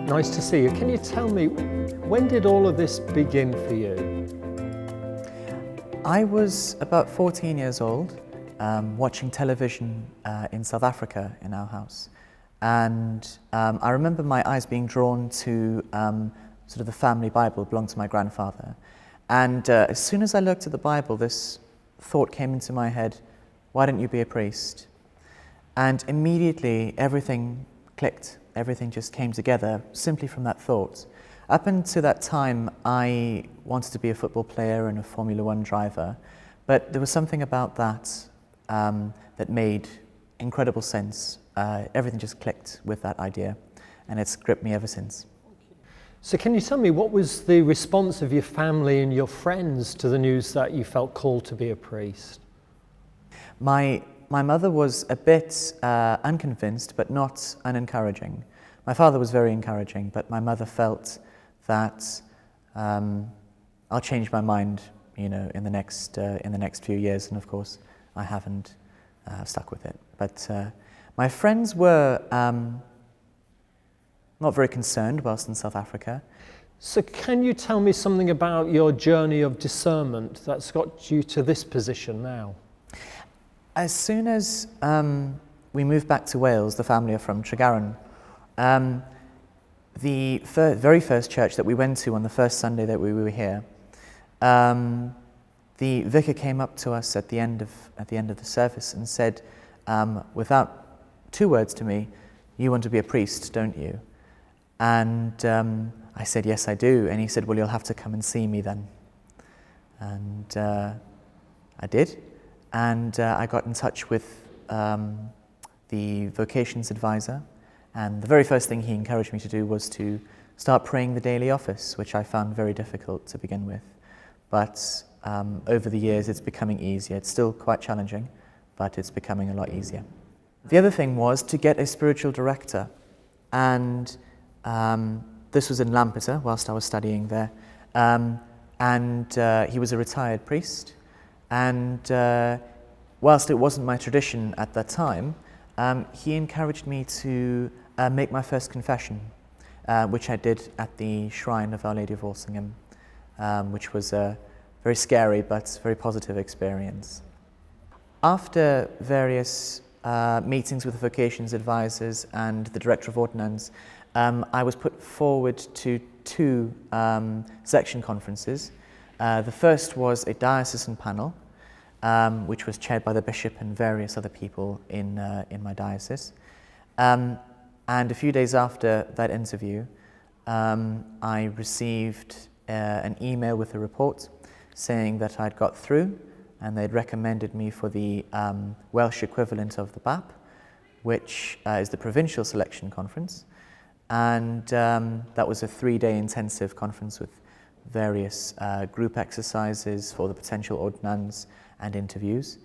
Nice to see you. Can you tell me, when did all of this begin for you? I was about 14 years old, watching television in South Africa in our house. And I remember my eyes being drawn to sort of the family Bible. It belonged to my grandfather. And as soon as I looked at the Bible, this thought came into my head: why don't you be a priest? And immediately everything clicked. Everything just came together simply from that thought. Up until that time, I wanted to be a football player and a Formula One driver, but there was something about that that made incredible sense. Everything just clicked with that idea, and it's gripped me ever since. So can you tell me, what was the response of your family and your friends to the news that you felt called to be a priest? My mother was a bit unconvinced, but not unencouraging. My father was very encouraging, but my mother felt that I'll change my mind, in the next few years, and of course I haven't stuck with it. But my friends were not very concerned whilst in South Africa. So can you tell me something about your journey of discernment that's got you to this position now? As soon as we moved back to Wales, the family are from Tregaron, the very first church that we went to on the first Sunday that we were here, the vicar came up to us at the end of the service and said, without two words to me, "You want to be a priest, don't you?" And I said, "Yes, I do." And he said, "Well, you'll have to come and see me then." And I did. And I got in touch with the vocations advisor, and the very first thing he encouraged me to do was to start praying the daily office, which I found very difficult to begin with. But over the years it's becoming easier. It's still quite challenging, but it's becoming a lot easier. The other thing was to get a spiritual director, and this was in Lampeter whilst I was studying there, and he was a retired priest. And whilst it wasn't my tradition at that time, he encouraged me to make my first confession, which I did at the shrine of Our Lady of Walsingham, which was a very scary but very positive experience. After various meetings with the vocations advisors and the director of ordinance, I was put forward to two section conferences. The first was a diocesan panel, which was chaired by the bishop and various other people in my diocese. And a few days after that interview, I received an email with a report saying that I'd got through, and they'd recommended me for the Welsh equivalent of the BAP, which is the Provincial Selection Conference. And that was a 3-day intensive conference with various group exercises for the potential ordinands and interviews.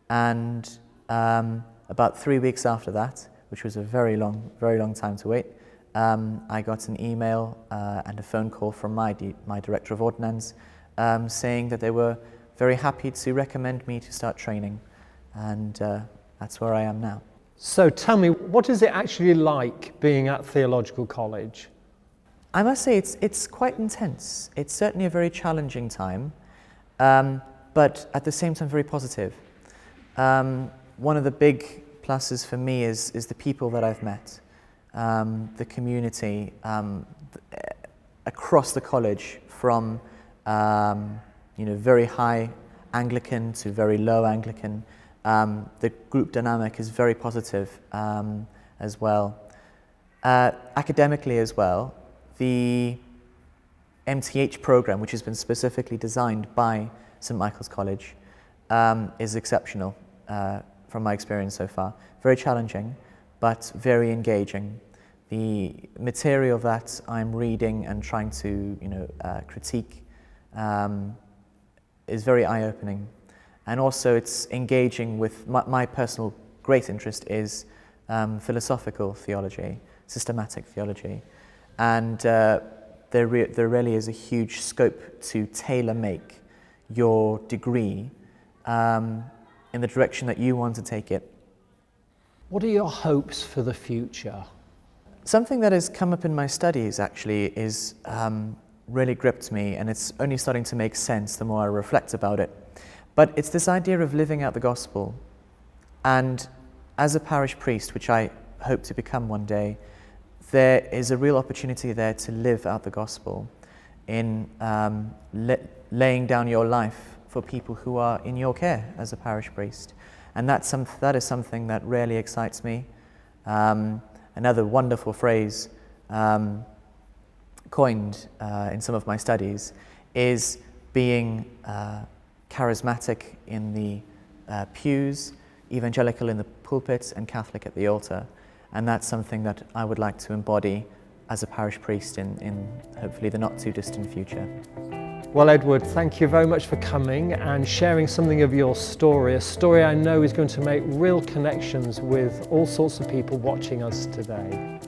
And about 3 weeks after that, which was a very long time to wait, I got an email and a phone call from my director of ordinance saying that they were very happy to recommend me to start training, and that's where I am now. So tell me, what is it actually like being at theological college? I must say it's quite intense. It's certainly a very challenging time, but at the same time very positive. One of the big pluses for me is the people that I've met, the community across the college, from very high Anglican to very low Anglican. The group dynamic is very positive as well. Academically as well, the MTH program, which has been specifically designed by St Michael's College, is exceptional from my experience so far. Very challenging, but very engaging. The material that I'm reading and trying to critique is very eye-opening. And also it's engaging with my personal great interest is philosophical theology, systematic theology. And there really is a huge scope to tailor-make your degree in the direction that you want to take it. What are your hopes for the future? Something that has come up in my studies actually is really gripped me, and it's only starting to make sense the more I reflect about it. But it's this idea of living out the gospel. And as a parish priest, which I hope to become one day, there is a real opportunity there to live out the gospel in laying down your life for people who are in your care as a parish priest. And that is something that really excites me. Another wonderful phrase coined in some of my studies is being charismatic in the pews, evangelical in the pulpit, and Catholic at the altar. And that's something that I would like to embody as a parish priest in hopefully the not too distant future. Well, Edward, thank you very much for coming and sharing something of your story, a story I know is going to make real connections with all sorts of people watching us today.